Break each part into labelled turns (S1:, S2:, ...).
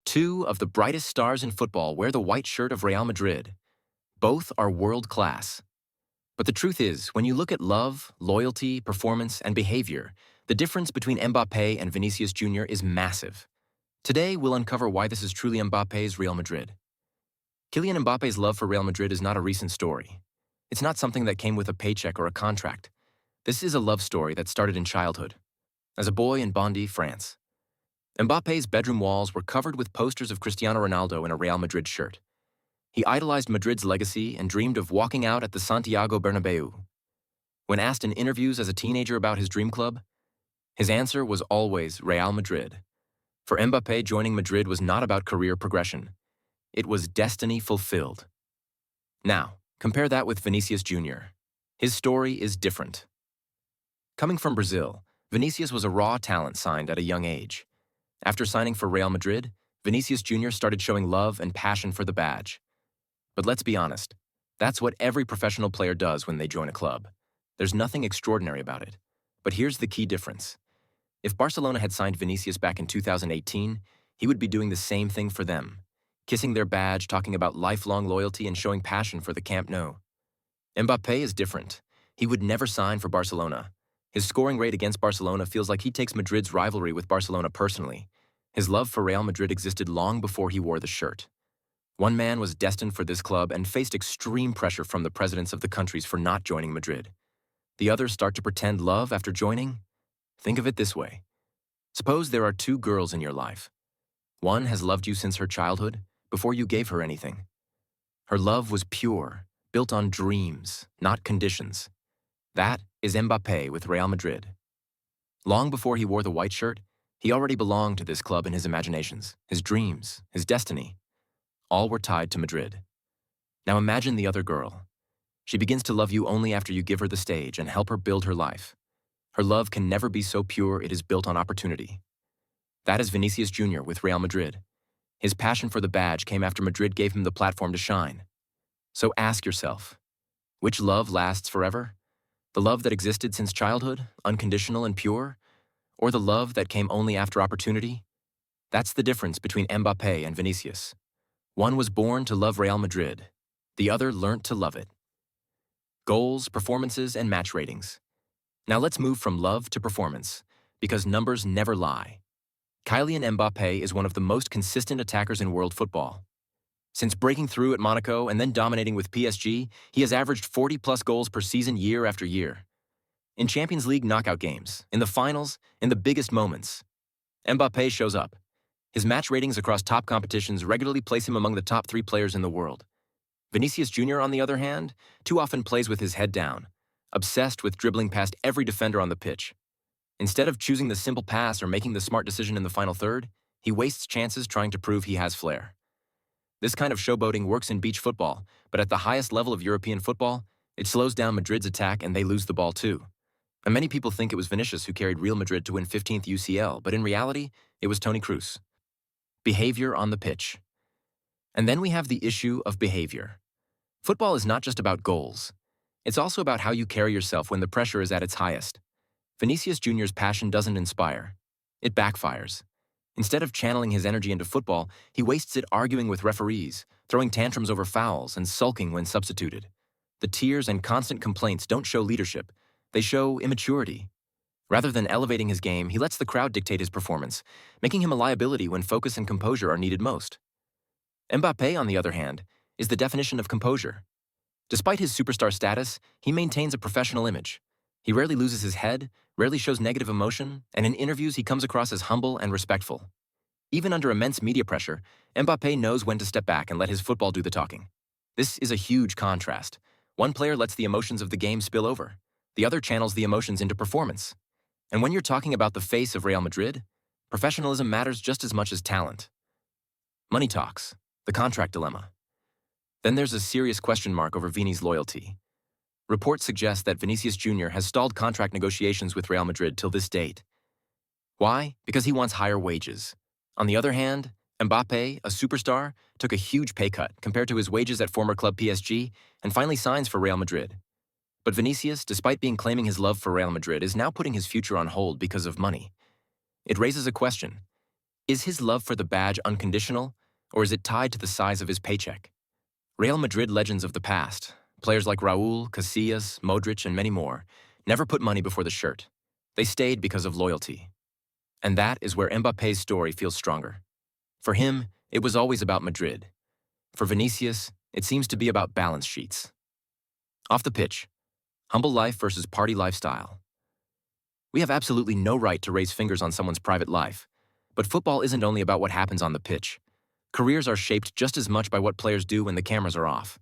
S1: Two of the brightest stars in football wear the white shirt of Real Madrid. Both are world-class. But the truth is, when you look at love, loyalty, performance, and behavior, the difference between Mbappe and Vinicius Jr. is massive. Today, we'll uncover why this is truly Mbappe's Real Madrid. Kylian Mbappe's love for Real Madrid is not a recent story. It's not something that came with a paycheck or a contract. This is a love story that started in childhood, as a boy in Bondy, France. Mbappe's bedroom walls were covered with posters of Cristiano Ronaldo in a Real Madrid shirt. He idolized Madrid's legacy and dreamed of walking out at the Santiago Bernabeu. When asked in interviews as a teenager about his dream club, his answer was always Real Madrid. For Mbappe, joining Madrid was not about career progression. It was destiny fulfilled. Now, compare that with Vinicius Jr. His story is different. Coming from Brazil, Vinicius was a raw talent signed at a young age. After signing for Real Madrid, Vinicius Jr. started showing love and passion for the badge. But let's be honest, that's what every professional player does when they join a club. There's nothing extraordinary about it. But here's the key difference. If Barcelona had signed Vinicius back in 2018, he would be doing the same thing for them, kissing their badge, talking about lifelong loyalty and showing passion for the Camp Nou. Mbappe is different. He would never sign for Barcelona. His scoring rate against Barcelona feels like he takes Madrid's rivalry with Barcelona personally. His love for Real Madrid existed long before he wore the shirt. One man was destined for this club and faced extreme pressure from the presidents of the countries for not joining Madrid. The others start to pretend love after joining? Think of it this way. Suppose there are two girls in your life. One has loved you since her childhood, before you gave her anything. Her love was pure, built on dreams, not conditions. That is Mbappe with Real Madrid. Long before he wore the white shirt, he already belonged to this club in his imaginations, his dreams, his destiny. All were tied to Madrid. Now imagine the other girl. She begins to love you only after you give her the stage and help her build her life. Her love can never be so pure it is built on opportunity. That is Vinicius Jr. with Real Madrid. His passion for the badge came after Madrid gave him the platform to shine. So ask yourself, which love lasts forever? The love that existed since childhood, unconditional and pure? Or the love that came only after opportunity? That's the difference between Mbappe and Vinicius. One was born to love Real Madrid. The other learnt to love it. Goals, performances, and match ratings. Now let's move from love to performance, because numbers never lie. Kylian Mbappe is one of the most consistent attackers in world football. Since breaking through at Monaco and then dominating with PSG, he has averaged 40-plus goals per season year after year. In Champions League knockout games, in the finals, in the biggest moments, Mbappe shows up. His match ratings across top competitions regularly place him among the top 3 players in the world. Vinicius Jr., on the other hand, too often plays with his head down, obsessed with dribbling past every defender on the pitch. Instead of choosing the simple pass or making the smart decision in the final third, he wastes chances trying to prove he has flair. This kind of showboating works in beach football, but at the highest level of European football, it slows down Madrid's attack and they lose the ball too. And many people think it was Vinicius who carried Real Madrid to win 15th UCL, but in reality, it was Toni Kroos. Behavior on the pitch. And then we have the issue of behavior. Football is not just about goals. It's also about how you carry yourself when the pressure is at its highest. Vinicius Jr.'s passion doesn't inspire. It backfires. Instead of channeling his energy into football, he wastes it arguing with referees, throwing tantrums over fouls, and sulking when substituted. The tears and constant complaints don't show leadership. They show immaturity. Rather than elevating his game, he lets the crowd dictate his performance, making him a liability when focus and composure are needed most. Mbappe, on the other hand, is the definition of composure. Despite his superstar status, he maintains a professional image. He rarely loses his head, rarely shows negative emotion, and in interviews he comes across as humble and respectful. Even under immense media pressure, Mbappe knows when to step back and let his football do the talking. This is a huge contrast. One player lets the emotions of the game spill over. The other channels the emotions into performance. And when you're talking about the face of Real Madrid, professionalism matters just as much as talent. Money talks, the contract dilemma. Then there's a serious question mark over Vini's loyalty. Reports suggest that Vinicius Jr. has stalled contract negotiations with Real Madrid till this date. Why? Because he wants higher wages. On the other hand, Mbappe, a superstar, took a huge pay cut compared to his wages at former club PSG and finally signs for Real Madrid. But Vinicius, despite claiming his love for Real Madrid, is now putting his future on hold because of money. It raises a question. Is his love for the badge unconditional, or is it tied to the size of his paycheck? Real Madrid legends of the past, players like Raúl, Casillas, Modric, and many more, never put money before the shirt. They stayed because of loyalty. And that is where Mbappe's story feels stronger. For him, it was always about Madrid. For Vinicius, it seems to be about balance sheets. Off the pitch, humble life versus party lifestyle. We have absolutely no right to raise fingers on someone's private life. But football isn't only about what happens on the pitch. Careers are shaped just as much by what players do when the cameras are off.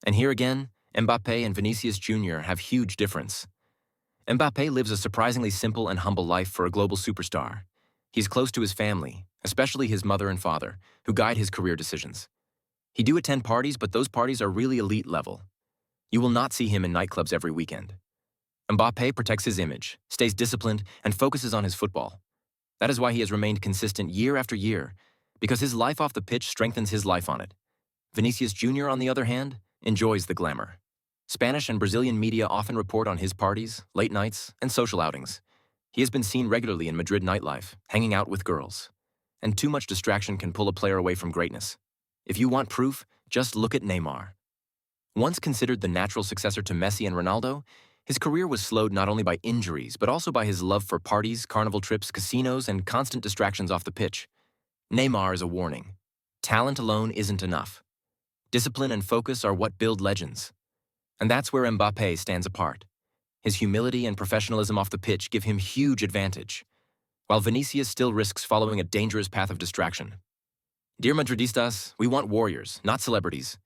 S1: And here again, Mbappe and Vinicius Jr. have huge difference. Mbappe lives a surprisingly simple and humble life for a global superstar. He's close to his family, especially his mother and father, who guide his career decisions. He do attend parties, but those parties are really elite level. You will not see him in nightclubs every weekend. Mbappe protects his image, stays disciplined, and focuses on his football. That is why he has remained consistent year after year, because his life off the pitch strengthens his life on it. Vinicius Jr., on the other hand, enjoys the glamour. Spanish and Brazilian media often report on his parties, late nights, and social outings. He has been seen regularly in Madrid nightlife, hanging out with girls. And too much distraction can pull a player away from greatness. If you want proof, just look at Neymar. Once considered the natural successor to Messi and Ronaldo, his career was slowed not only by injuries, but also by his love for parties, carnival trips, casinos, and constant distractions off the pitch. Neymar is a warning. Talent alone isn't enough. Discipline and focus are what build legends. And that's where Mbappe stands apart. His humility and professionalism off the pitch give him huge advantage, while Vinicius still risks following a dangerous path of distraction. Dear Madridistas, we want warriors, not celebrities.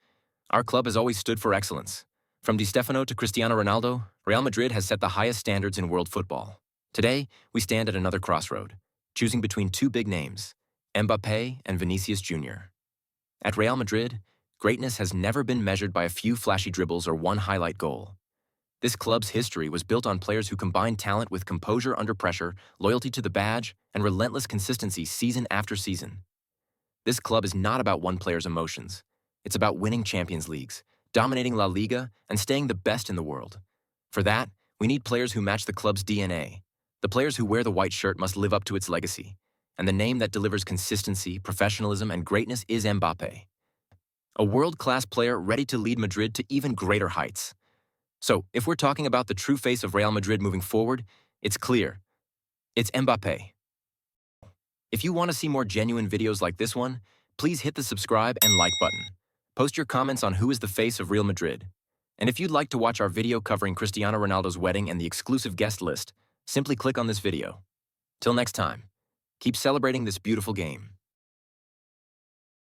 S1: Our club has always stood for excellence. From Di Stefano to Cristiano Ronaldo, Real Madrid has set the highest standards in world football. Today, we stand at another crossroad, choosing between two big names, Mbappe and Vinicius Jr. At Real Madrid, greatness has never been measured by a few flashy dribbles or one highlight goal. This club's history was built on players who combined talent with composure under pressure, loyalty to the badge, and relentless consistency season after season. This club is not about one player's emotions. It's about winning Champions Leagues, dominating La Liga, and staying the best in the world. For that, we need players who match the club's DNA. The players who wear the white shirt must live up to its legacy. And the name that delivers consistency, professionalism, and greatness is Mbappe. A world-class player ready to lead Madrid to even greater heights. So, if we're talking about the true face of Real Madrid moving forward, it's clear. It's Mbappe. If you want to see more genuine videos like this one, please hit the subscribe and like button. Post your comments on who is the face of Real Madrid. And if you'd like to watch our video covering Cristiano Ronaldo's wedding and the exclusive guest list, simply click on this video. Till next time, keep celebrating this beautiful game.